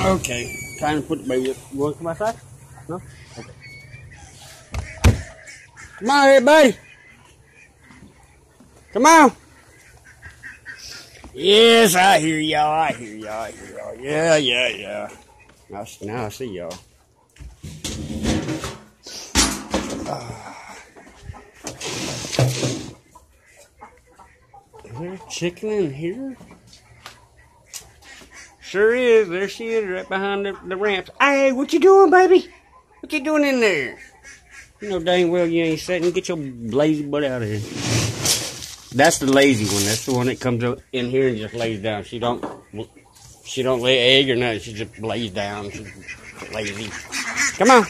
Okay. Trying to put the baby up. You want to come outside? No? Okay. Come on, everybody. Come on. Yes, I hear y'all. I hear y'all. I hear y'all. Yeah. Now I see y'all. Is there a chicken in here? Sure is. There she is, right behind the ramps. Hey, what you doing, baby? What you doing in there? You know dang well you ain't sitting. Get your lazy butt out of here. That's the lazy one. That's the one that comes up in here and just lays down. She don't lay egg or nothing. She just lays down. She's lazy. Come on.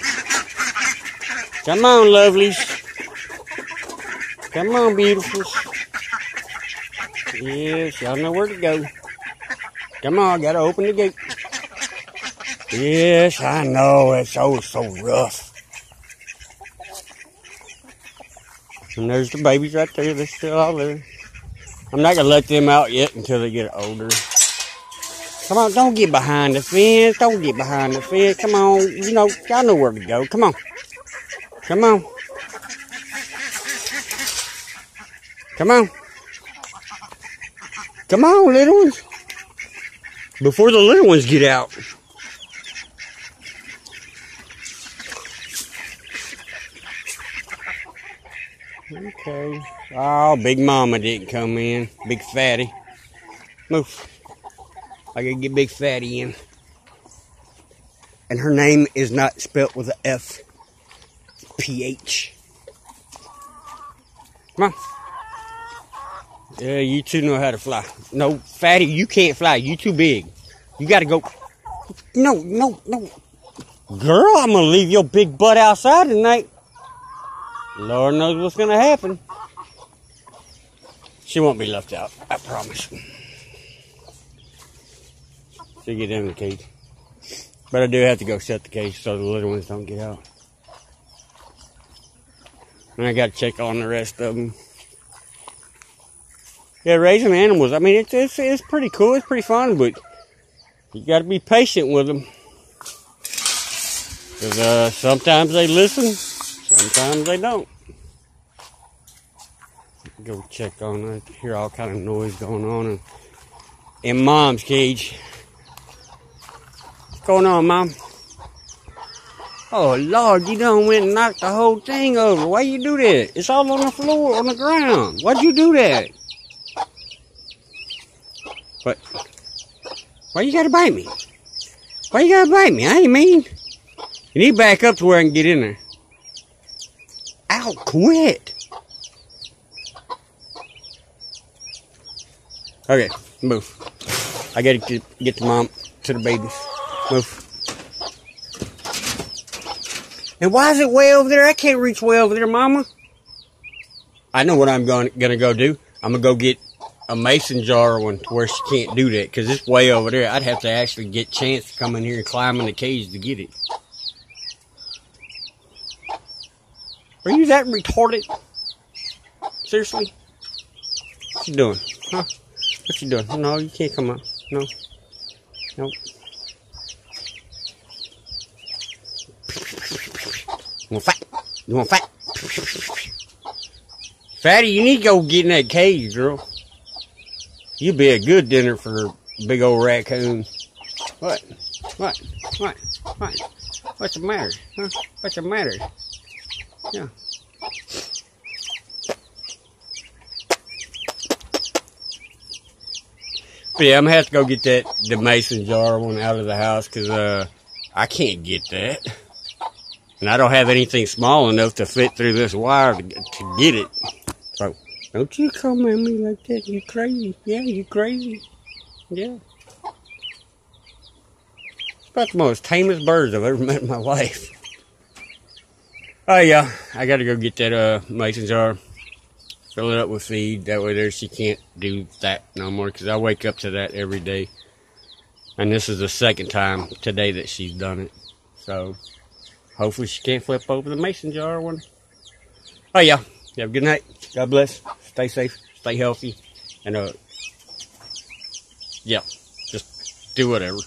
Come on, lovelies. Come on, beautifuls. Yes, y'all know where to go. Come on, I gotta open the gate. Yes, I know. It's so rough. And there's the babies right there. They're still all there. I'm not gonna let them out yet until they get older. Come on, don't get behind the fence. Don't get behind the fence. Come on, y'all know where to go. Come on. Come on. Come on. Come on, little ones. Before the little ones get out. Okay. Oh, Big Mama didn't come in. Big Fatty. Move. I gotta get Big Fatty in. And her name is not spelled with an F. PH. Come on. Yeah, you two know how to fly. No, Fatty, you can't fly. You too big. You gotta go. No. Girl, I'm gonna leave your big butt outside tonight. Lord knows what's gonna happen. She won't be left out, I promise. She'll get in the cage. But I do have to go shut the cage so the little ones don't get out. And I gotta check on the rest of them. Yeah, raising animals, I mean, it's pretty cool, it's pretty fun, but you gotta be patient with them. Because sometimes they listen, sometimes they don't. Go check on it. I hear all kind of noise going on in Mom's cage. What's going on, Mom? Oh, Lord, you done went and knocked the whole thing over. Why you do that? It's all on the floor, on the ground. Why'd you do that? What? Why you gotta bite me? Why you gotta bite me? I ain't mean. You need to back up to where I can get in there. Ow, quit. Okay, move. I gotta get the mom to the babies. Move. And why is it way over there? I can't reach way over there, Mama. I know what I'm gonna go do. I'm gonna go get a mason jar one to where she can't do that because it's way over there. I'd have to actually get a chance to come in here and climb in the cage to get it. Are you that retarded? Seriously? What you doing? Huh? What you doing? No, you can't come up. No. Nope. You want fight? You want fight? Fatty, you need to go get in that cage, girl. You'd be a good dinner for a big old raccoon. What? What's the matter? Huh? What's the matter? Yeah. But yeah, I'm gonna have to go get the mason jar one out of the house because I can't get that. And I don't have anything small enough to fit through this wire to get it. So, don't you come at me like that. You crazy. Yeah, you crazy. Yeah. It's about the most tamest birds I've ever met in my life. Oh, yeah. I got to go get that mason jar. Fill it up with feed. That way there she can't do that no more. Because I wake up to that every day. And this is the second time today that she's done it. So, hopefully she can't flip over the mason jar one. Oh, yeah. You have a good night. God bless. Stay safe. Stay healthy. And, yeah. Just do whatever.